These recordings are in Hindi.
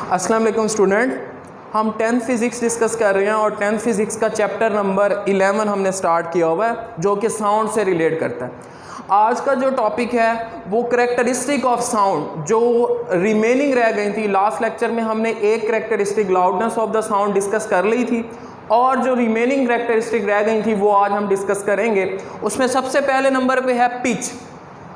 अस्सलाम वालेकुम स्टूडेंट, हम 10th फिज़िक्स डिस्कस कर रहे हैं और 10th फिज़िक्स का चैप्टर नंबर 11 हमने स्टार्ट किया हुआ है जो कि साउंड से रिलेट करता है। आज का जो टॉपिक है वो करेक्टरिस्टिक ऑफ साउंड, जो रिमेनिंग रह गई थी। लास्ट लेक्चर में हमने एक characteristic loudness of the sound discuss कर ली थी और जो रिमेनिंग करेक्टरिस्टिक रह गई थी वो आज हम डिस्कस करेंगे। उसमें सबसे पहले नंबर पे है पिच,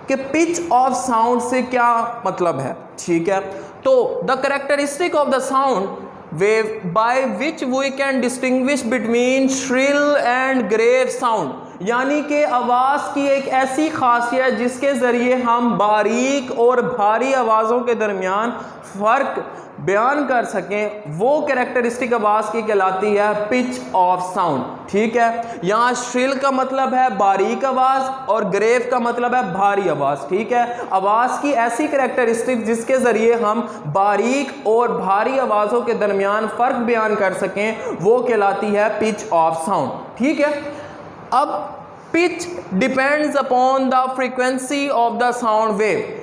कि पिच ऑफ साउंड से क्या मतलब है। ठीक है, तो the characteristic of the sound wave by which we can distinguish between shrill and grave sound, यानी कि आवाज़ की एक ऐसी खासियत जिसके ज़रिए हम बारीक और भारी आवाज़ों के दरमियान फ़र्क बयान कर सकें, वो कैरेक्टरिस्टिक आवाज़ की कहलाती है पिच ऑफ साउंड। ठीक है, यहाँ श्रिल का मतलब है बारीक आवाज़ और ग्रेव का मतलब है भारी आवाज़। ठीक है, आवाज़ की ऐसी कैरेक्टरिस्टिक जिसके ज़रिए हम बारीक और भारी आवाज़ों के दरमियान फ़र्क बयान कर सकें वो कहलाती है पिच ऑफ साउंड। ठीक है, अब pitch depends upon the frequency of the sound wave.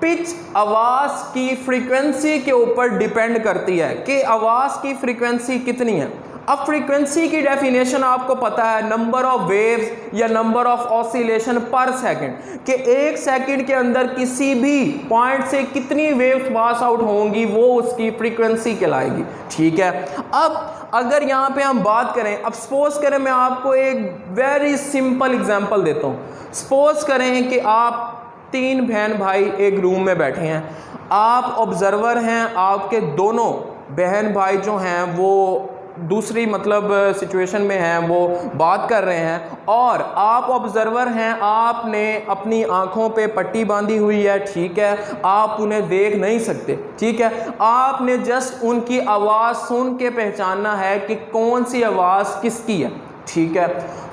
Pitch आवाज़ की फ्रीक्वेंसी के ऊपर डिपेंड करती है कि आवाज़ की फ्रीक्वेंसी कितनी है। अब फ्रीक्वेंसी की डेफिनेशन आपको पता है, नंबर ऑफ वेव्स या नंबर ऑफ ऑसिलेशन पर सेकंड, कि एक सेकंड के अंदर किसी भी पॉइंट से कितनी वेव्स पास आउट होंगी वो उसकी फ्रीक्वेंसी कहलाएगी। ठीक है, अब अगर यहाँ पे हम बात करें, अब सपोज करें मैं आपको एक वेरी सिंपल एग्जांपल देता हूँ। सपोज करें कि आप 3 बहन भाई एक रूम में बैठे हैं, आप ऑब्जर्वर हैं, आपके दोनों बहन भाई जो हैं वो दूसरी मतलब सिचुएशन में हैं, वो बात कर रहे हैं और आप ऑब्जर्वर हैं, आपने अपनी आंखों पे पट्टी बांधी हुई है। ठीक है, आप उन्हें देख नहीं सकते। ठीक है, आपने जस्ट उनकी आवाज़ सुन के पहचानना है कि कौन सी आवाज़ किसकी है। ठीक है,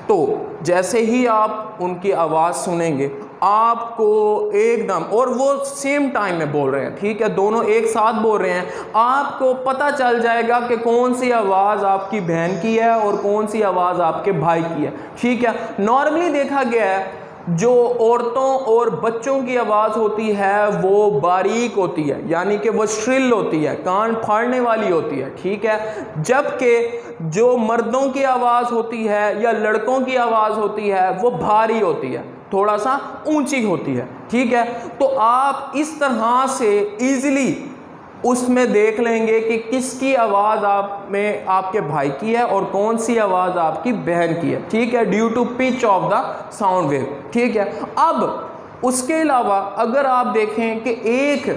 तो जैसे ही आप उनकी आवाज़ सुनेंगे आपको एकदम, और वो सेम टाइम में बोल रहे हैं, ठीक है, दोनों एक साथ बोल रहे हैं, आपको पता चल जाएगा कि कौन सी आवाज़ आपकी बहन की है और कौन सी आवाज़ आपके भाई की है। ठीक है, नॉर्मली देखा गया है जो औरतों और बच्चों की आवाज़ होती है वो बारीक होती है, यानी कि वो श्रिल होती है, कान फाड़ने वाली होती है। ठीक है, जबकि जो मर्दों की आवाज़ होती है या लड़कों की आवाज़ होती है वो भारी होती है, थोड़ा सा ऊंची होती है। ठीक है, तो आप इस तरह से इजीली उसमें देख लेंगे कि किसकी आवाज़ आप में आपके भाई की है और कौन सी आवाज़ आपकी बहन की है। ठीक है, due to pitch of the sound wave. ठीक है, अब उसके अलावा अगर आप देखें कि एक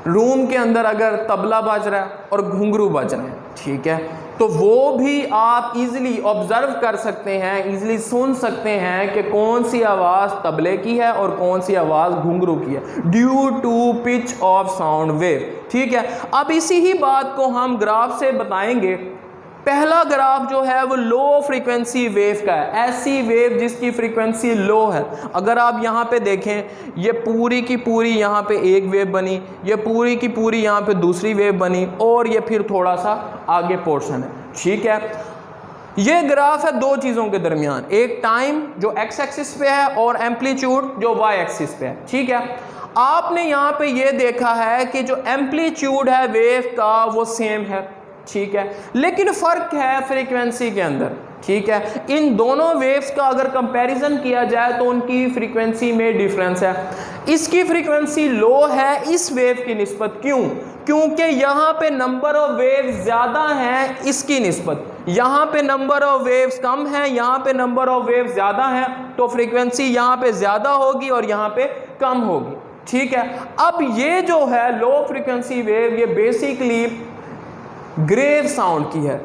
रूम के अंदर अगर तबला बज रहा है और घुंघरू बज रहे हैं, ठीक है, तो वो भी आप इजीली ऑब्जर्व कर सकते हैं, इजीली सुन सकते हैं कि कौन सी आवाज़ तबले की है और कौन सी आवाज़ घुंघरू की है, due to pitch of sound wave. ठीक है, अब इसी ही बात को हम ग्राफ से बताएंगे। पहला ग्राफ जो है वो लो फ्रीक्वेंसी वेव का है, ऐसी वेव जिसकी फ्रीक्वेंसी लो है। अगर आप यहाँ पे देखें, ये पूरी की पूरी यहाँ पे एक वेव बनी, ये पूरी की पूरी यहाँ पे दूसरी वेव बनी और ये फिर थोड़ा सा आगे पोर्शन है। ठीक है, ये ग्राफ है दो चीज़ों के दरमियान, एक टाइम जो एक्स एक्सिस पे है और एम्पलीट्यूड जो वाई एक्सिस पे है। ठीक है, आपने यहाँ पे ये देखा है कि जो एम्पलीट्यूड है वेव का वो सेम है। ठीक है, लेकिन फ़र्क है फ्रीक्वेंसी के अंदर। ठीक है, इन दोनों वेव्स का अगर कंपैरिजन किया जाए तो उनकी फ्रीक्वेंसी में डिफरेंस है। इसकी फ्रीक्वेंसी लो है इस वेव की निस्बत। क्यों? क्योंकि यहाँ पे नंबर ऑफ वेव्स ज़्यादा हैं इसकी निस्बत, यहाँ पे नंबर ऑफ वेव्स कम है, यहाँ पे नंबर ऑफ वेव्स ज़्यादा हैं, तो फ्रीक्वेंसी यहाँ पे ज़्यादा होगी और यहाँ पे कम होगी। ठीक है, अब ये जो है लो फ्रीक्वेंसी वेव ये बेसिकली ग्रेव साउंड की है,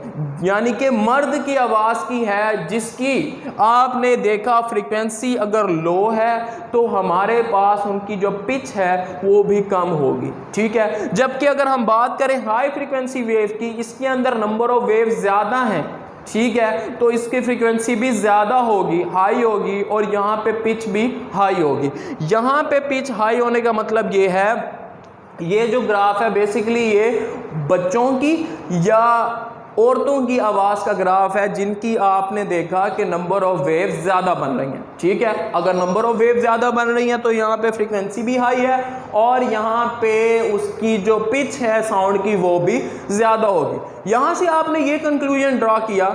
यानी कि मर्द की आवाज़ की है, जिसकी आपने देखा फ्रीक्वेंसी अगर लो है तो हमारे पास उनकी जो पिच है वो भी कम होगी। ठीक है, जबकि अगर हम बात करें हाई फ्रीक्वेंसी वेव की, इसके अंदर नंबर ऑफ वेव ज़्यादा हैं। ठीक है, तो इसकी फ्रीक्वेंसी भी ज़्यादा होगी, हाई होगी, और यहाँ पे पिच भी हाई होगी। यहाँ पे पिच हाई होने का मतलब ये है, ये जो ग्राफ है बेसिकली ये बच्चों की या औरतों की आवाज़ का ग्राफ है जिनकी आपने देखा कि नंबर ऑफ वेव ज़्यादा बन रही हैं। ठीक है, अगर नंबर ऑफ वेव ज़्यादा बन रही हैं तो यहाँ पे फ्रीक्वेंसी भी हाई है और यहाँ पे उसकी जो पिच है साउंड की वो भी ज़्यादा होगी। यहाँ से आपने ये कंक्लूजन ड्रॉ किया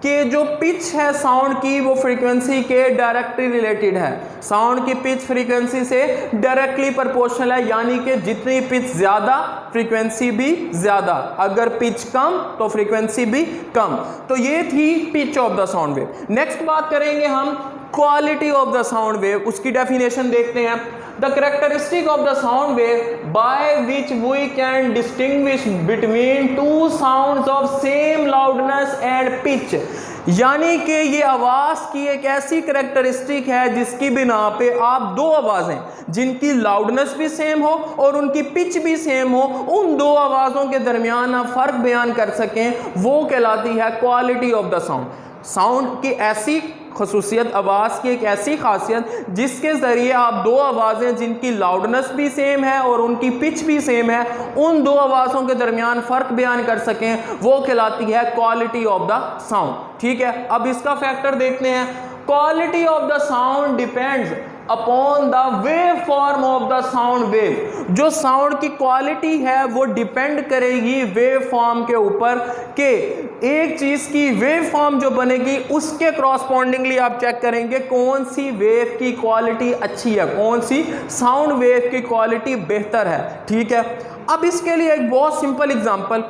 कि जो पिच है साउंड की वो फ्रीक्वेंसी के डायरेक्टली रिलेटेड है। साउंड की पिच फ्रीक्वेंसी से डायरेक्टली प्रोपोर्शनल है, यानी कि जितनी पिच ज़्यादा फ्रीक्वेंसी भी ज़्यादा, अगर पिच कम तो फ्रीक्वेंसी भी कम। तो ये थी pitch of the sound wave. Next बात करेंगे हम quality of the sound wave, उसकी डेफिनेशन देखते हैं। The characteristic of the sound wave by which we can distinguish between two sounds of same loudness and pitch, यानी कि ये आवाज़ की एक ऐसी करेक्टरिस्टिक है जिसकी बिना पे आप दो आवाज़ें जिनकी लाउडनेस भी सेम हो और उनकी पिच भी सेम हो, उन दो आवाज़ों के दरमियान आप फ़र्क बयान कर सकें, वो कहलाती है quality of the sound. Sound की ऐसी खसूसियत, आवाज़ की एक ऐसी खासियत जिसके ज़रिए आप दो आवाज़ें जिनकी लाउडनेस भी सेम है और उनकी पिच भी सेम है, उन दो आवाज़ों के दरमियान फ़र्क बयान कर सकें, वो कहलाती है क्वालिटी ऑफ द साउंड। ठीक है, अब इसका फैक्टर देखते हैं। Quality of the sound depends upon the wave form of the sound wave. जो साउंड की क्वालिटी है वो डिपेंड करेगी वेव फॉर्म के ऊपर, कि एक चीज की वेव फॉर्म जो बनेगी उसके क्रॉसपॉन्डिंगली आप चेक करेंगे कौन सी वेव की क्वालिटी अच्छी है, कौन सी साउंड वेव की क्वालिटी बेहतर है। ठीक है, अब इसके लिए एक बहुत सिंपल एग्जांपल,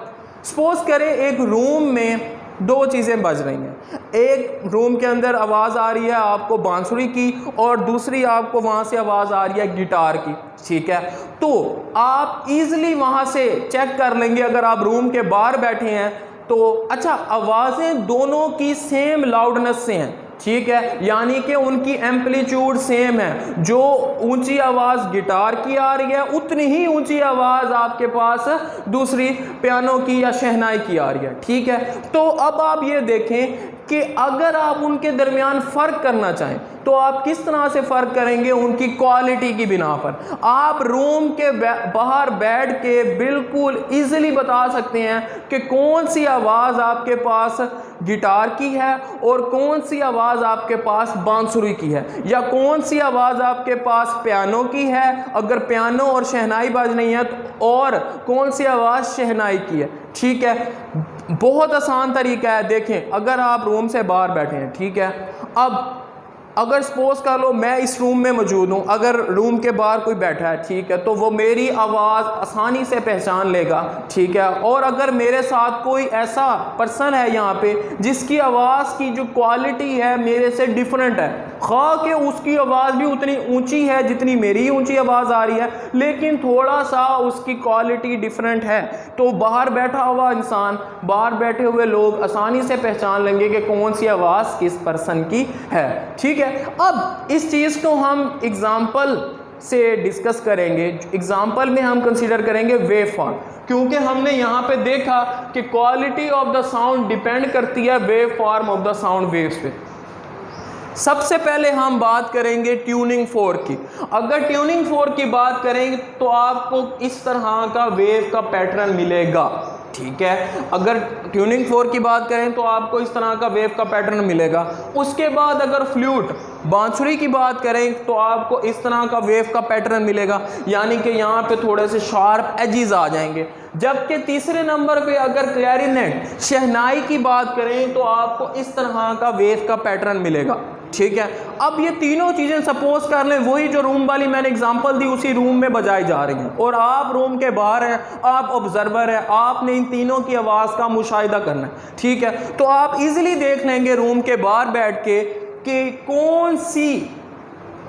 सपोज करें एक रूम में दो चीज़ें बज रही हैं। एक रूम के अंदर आवाज़ आ रही है आपको बांसुरी की और दूसरी आपको वहाँ से आवाज़ आ रही है गिटार की। ठीक है, तो आप इजीली वहाँ से चेक कर लेंगे अगर आप रूम के बाहर बैठे हैं तो अच्छा आवाज़ें दोनों की सेम लाउडनेस से हैं। ठीक है, यानी कि उनकी एम्पलीट्यूड सेम है। जो ऊंची आवाज़ गिटार की आ रही है उतनी ही ऊंची आवाज़ आपके पास दूसरी पियानो की या शहनाई की आ रही है। ठीक है, तो अब आप ये देखें कि अगर आप उनके दरमियान फ़र्क करना चाहें तो आप किस तरह से फ़र्क करेंगे, उनकी क्वालिटी की बिना पर। आप रूम के बाहर बैठ के बिल्कुल इजीली बता सकते हैं कि कौन सी आवाज़ आपके पास गिटार की है और कौन सी आवाज़ आपके पास बांसुरी की है, या कौन सी आवाज़ आपके पास पियानो की है अगर पियानो और शहनाई बज रही है, और कौन सी आवाज़ शहनाई की है। ठीक है, बहुत आसान तरीका है। देखें, अगर आप रूम से बाहर बैठे हैं, ठीक है, अब अगर सपोज कर लो मैं इस रूम में मौजूद हूँ, अगर रूम के बाहर कोई बैठा है, ठीक है, तो वो मेरी आवाज़ आसानी से पहचान लेगा। ठीक है, और अगर मेरे साथ कोई ऐसा पर्सन है यहाँ पे जिसकी आवाज़ की जो क्वालिटी है मेरे से डिफरेंट है, खा के उसकी आवाज़ भी उतनी ऊंची है जितनी मेरी ऊंची आवाज़ आ रही है, लेकिन थोड़ा सा उसकी क्वालिटी डिफरेंट है, तो बाहर बैठा हुआ इंसान, बाहर बैठे हुए लोग आसानी से पहचान लेंगे कि कौन सी आवाज़ किस पर्सन की है। ठीक है, अब इस चीज़ को हम एग्जाम्पल से डिस्कस करेंगे। एग्जाम्पल में हम कंसीडर करेंगे वेव फॉर्म, क्योंकि हमने यहाँ पे देखा कि quality of the sound depend करती है wave form of the sound waves पे। सबसे पहले हम बात करेंगे ट्यूनिंग फोर्क की। अगर ट्यूनिंग फोर्क की बात करेंगे तो आपको इस तरह का वेव का पैटर्न मिलेगा। ठीक है, अगर ट्यूनिंग फोर्क की बात करें तो आपको इस तरह का वेव का पैटर्न मिलेगा। उसके बाद अगर फ्लूट बांसुरी की बात करें तो आपको इस तरह का वेव का पैटर्न मिलेगा, यानी कि यहाँ पे थोड़े से शार्प एजेस आ जाएंगे। जबकि तीसरे नंबर पे अगर क्लैरिनेट शहनाई की बात करें तो आपको इस तरह का वेव का पैटर्न मिलेगा। ठीक है, अब ये तीनों चीज़ें सपोज कर लें वही जो रूम वाली मैंने एग्जांपल दी उसी रूम में बजाई जा रही हैं, और आप रूम के बाहर हैं, आप ऑब्जर्वर हैं, आपने इन तीनों की आवाज़ का मुशाहिदा करना है। ठीक है, तो आप इजीली देख लेंगे रूम के बाहर बैठ के कि कौन सी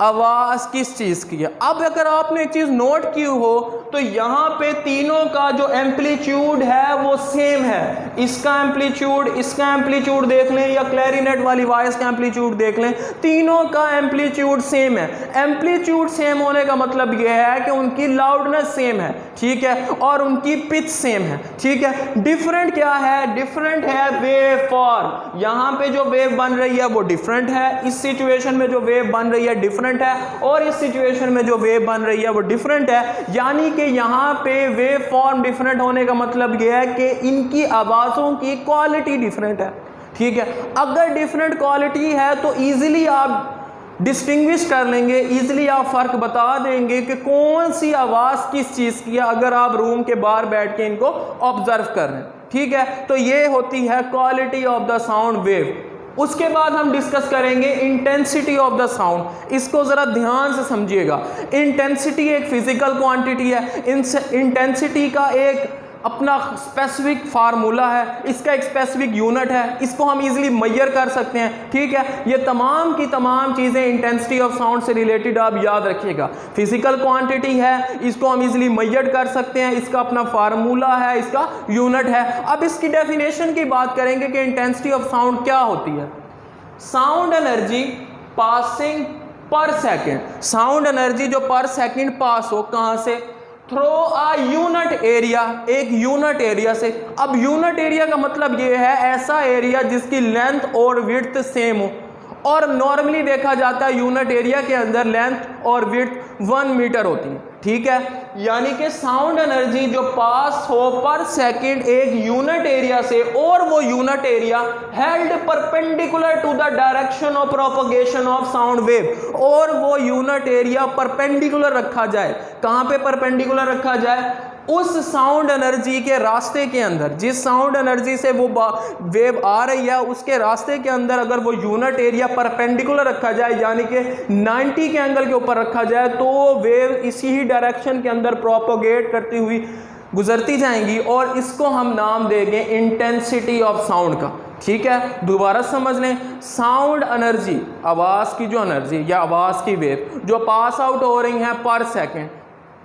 आवाज़ किस चीज़ की है। अब अगर आपने एक चीज़ नोट की हो तो यहाँ पे तीनों का जो एम्पलीट्यूड है वो सेम है। इसका एम्पलीट्यूड देख लें या क्लैरिनेट वाली वॉइस का एम्पलीट्यूड देख लें, तीनों का एम्पलीट्यूड सेम है। एम्पलीट्यूड सेम होने का मतलब ये है कि उनकी लाउडनेस सेम है। ठीक है, और उनकी पिच सेम है। ठीक है, डिफरेंट क्या है? डिफरेंट है वेव फॉर्म। यहाँ पे जो वेव बन रही है वो डिफरेंट है, इस सिचुएशन में जो वेव बन रही है डिफरेंट डिफरेंट है और इस सिचुएशन में जो वेव बन रही है वो डिफरेंट है, यानी कि यहाँ पे वेव फॉर्म डिफरेंट होने का मतलब यह है कि इनकी आवाज़ों की क्वालिटी डिफरेंट है। ठीक है, अगर डिफरेंट क्वालिटी है तो ईजिली आप डिस्टिंग्विश कर लेंगे, इजीली आप फ़र्क बता देंगे कि कौन सी आवाज़ किस चीज़ की है अगर आप रूम के बाहर बैठ के इनको ऑब्जर्व कर रहे हैं। ठीक है, तो ये होती है quality of the sound wave. उसके बाद हम डिस्कस करेंगे इंटेंसिटी ऑफ द साउंड। इसको ज़रा ध्यान से समझिएगा। इंटेंसिटी एक फिजिकल क्वांटिटी है, इंटेंसिटी का एक अपना स्पेसिफिक फार्मूला है, इसका एक स्पेसिफिक यूनिट है, इसको हम इजीली मेजर कर सकते हैं। ठीक है, ये तमाम की तमाम चीज़ें इंटेंसिटी ऑफ साउंड से रिलेटेड आप याद रखिएगा। फिजिकल क्वांटिटी है, इसको हम इजीली मेजर कर सकते हैं, इसका अपना फार्मूला है, इसका यूनिट है। अब इसकी डेफिनेशन की बात करेंगे कि इंटेंसिटी ऑफ साउंड क्या होती है। साउंड एनर्जी पासिंग पर सेकेंड, साउंड एनर्जी जो पर सेकेंड पास हो, कहाँ से? थ्रो अ यूनिट एरिया, एक यूनिट एरिया से। अब यूनिट एरिया का मतलब ये है ऐसा एरिया जिसकी लेंथ और विड्थ सेम हो, और नॉर्मली देखा जाता है यूनिट एरिया के अंदर लेंथ और विड्थ 1 मीटर होती है। ठीक है, यानी कि साउंड एनर्जी जो पास हो पर सेकंड एक यूनिट एरिया से, और वो unit area held perpendicular to the direction of propagation of sound wave, और वो यूनिट एरिया परपेंडिकुलर रखा जाए। कहाँ पे परपेंडिकुलर रखा जाए? उस साउंड एनर्जी के रास्ते के अंदर, जिस साउंड एनर्जी से वो वेव आ रही है उसके रास्ते के अंदर अगर वो यूनिट एरिया परपेंडिकुलर रखा जाए, यानी कि 90 के एंगल के ऊपर रखा जाए, तो वेव इसी ही डायरेक्शन के अंदर प्रोपोगेट करती हुई गुजरती जाएंगी, और इसको हम नाम देंगे इंटेंसिटी ऑफ साउंड का। ठीक है, दोबारा समझ लें, साउंड एनर्जी, आवाज़ की जो एनर्जी या आवाज़ की वेव जो पास आउट हो रही हैं पर सेकेंड,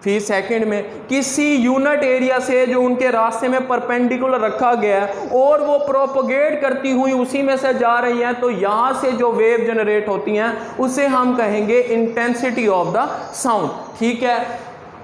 फी सेकंड में किसी यूनिट एरिया से जो उनके रास्ते में परपेंडिकुलर रखा गया है, और वो प्रोपोगेट करती हुई उसी में से जा रही हैं, तो यहाँ से जो वेव जनरेट होती हैं उसे हम कहेंगे इंटेंसिटी ऑफ द साउंड। ठीक है,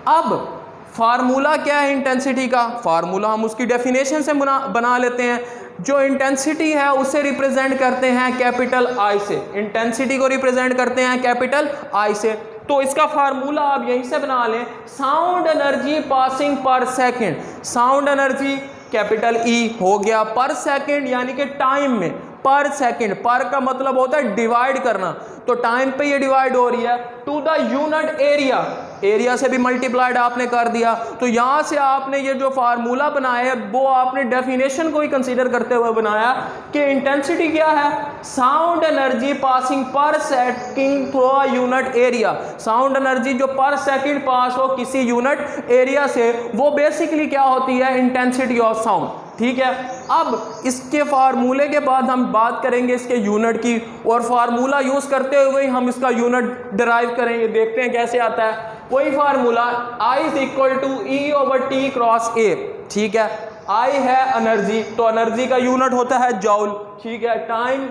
अब फार्मूला क्या है इंटेंसिटी का? फार्मूला हम उसकी डेफिनेशन से बना लेते हैं। जो इंटेंसिटी है उसे रिप्रेजेंट करते हैं कैपिटल आई से, इंटेंसिटी को रिप्रेजेंट करते हैं कैपिटल आई से। तो इसका फार्मूला आप यहीं से बना लें, साउंड एनर्जी पासिंग पर second, sound energy capital E हो गया, पर सेकंड यानी कि टाइम में, पर सेकंड, पर का मतलब होता है डिवाइड करना, तो टाइम पे ये डिवाइड हो रही है, to the unit area, area से भी मल्टीप्लाइड आपने कर दिया। तो यहाँ से आपने ये जो फार्मूला बनाया है वो आपने डेफिनेशन को ही कंसीडर करते हुए बनाया कि इंटेंसिटी क्या है? साउंड एनर्जी पासिंग पर second through a unit area, sound energy जो पर सेकंड पास हो किसी यूनिट एरिया से, वो बेसिकली क्या होती है? Intensity of sound. ठीक है, अब इसके फार्मूले के बाद हम बात करेंगे इसके यूनिट की, और फार्मूला यूज करते हुए हम इसका यूनिट डिराइव करेंगे। देखते हैं कैसे आता है। वही formula I is equal to E/T cross A। ठीक है, I है एनर्जी, तो एनर्जी का यूनिट होता है जॉल। ठीक है, टाइम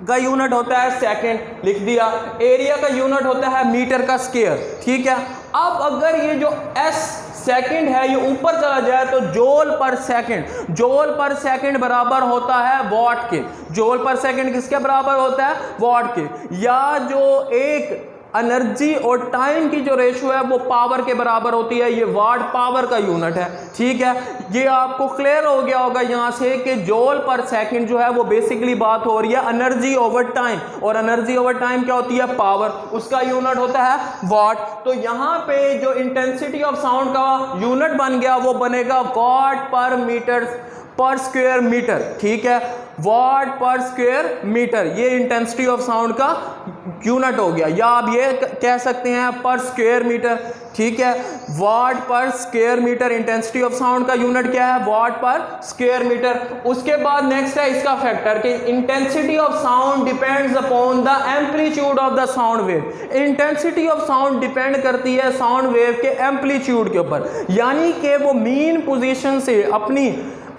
का यूनिट होता है सेकंड, लिख दिया। एरिया का यूनिट होता है मीटर का स्क्वायर। ठीक है, अब अगर ये जो S सेकंड है ये ऊपर चला जाए तो जोल पर सेकंड, जोल पर सेकंड बराबर होता है वॉट के। जोल पर सेकंड किसके बराबर होता है? वॉट के। या जो एक एनर्जी और टाइम की जो रेशियो है वो पावर के बराबर होती है, ये वाट पावर का यूनिट है। ठीक है, ये आपको क्लियर हो गया होगा यहाँ से कि जॉल पर सेकंड जो है वो बेसिकली बात हो रही है एनर्जी ओवर टाइम, और एनर्जी ओवर टाइम क्या होती है? पावर, उसका यूनिट होता है वाट। तो यहाँ पे जो इंटेंसिटी ऑफ साउंड का यूनिट बन गया वो बनेगा वाट पर मीटर पर स्क्वायर मीटर। ठीक है, वाट पर स्क्वायर मीटर, ये इंटेंसिटी ऑफ साउंड का यूनिट हो गया, या आप ये कह सकते हैं पर स्क्वायर मीटर। ठीक है, watt per square metre intensity of sound का यूनिट क्या है? Watt per square metre. उसके बाद नेक्स्ट है इसका फैक्टर कि intensity of sound depends upon the amplitude of the sound wave. Intensity of sound depend करती है साउंड वेव के एम्पलीट्यूड के ऊपर, यानी कि वो मीन पोजीशन से, अपनी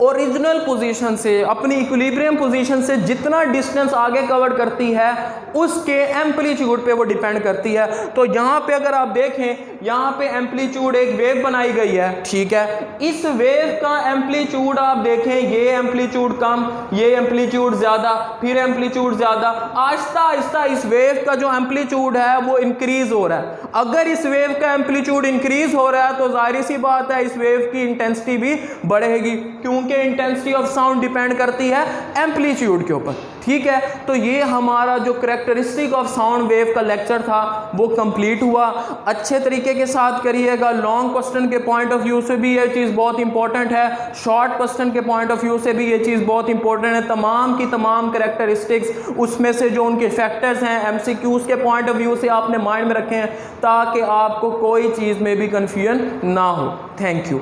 ओरिजिनल पोजीशन से, अपनी इक्विलिब्रियम पोजीशन से जितना डिस्टेंस आगे कवर करती है उसके एम्पलीट्यूड पे वो डिपेंड करती है। तो यहाँ पे अगर आप देखें यहाँ पे एम्पलीट्यूड एक वेव बनाई गई है, ठीक है। इस वेव का एम्पलीट्यूड आप देखें, ये एम्पलीट्यूड कम, ये एम्पलीट्यूड ज्यादा, फिर एम्पलीट्यूड ज्यादा, आहिस्ता आहिस्ता इस वेव का जो एम्पलीट्यूड है वो इंक्रीज हो रहा है। अगर इस वेव का एम्पलीट्यूड इंक्रीज हो रहा है तो जाहिर सी बात है इस वेव की इंटेंसिटी भी बढ़ेगी, क्योंकि इंटेंसिटी ऑफ साउंड डिपेंड करती है एम्पलीट्यूड के ऊपर, ठीक है। तो ये हमारा जो कैरेक्टरिस्टिक ऑफ साउंड वेव का लेक्चर था वो कंप्लीट हुआ। अच्छे तरीके के साथ करिएगा, लॉन्ग क्वेश्चन के पॉइंट ऑफ व्यू से भी ये चीज़ बहुत इंपॉर्टेंट है, शॉर्ट क्वेश्चन के पॉइंट ऑफ व्यू से भी ये चीज़ बहुत इंपॉर्टेंट है। तमाम की तमाम कैरेक्टरिस्टिक्स, उसमें से जो उनके फैक्टर्स हैं एमसीक्यूज के पॉइंट ऑफ व्यू से आपने माइंड में रखे हैं, ताकि आपको कोई चीज़ में भी कन्फ्यूजन ना हो। Thank you.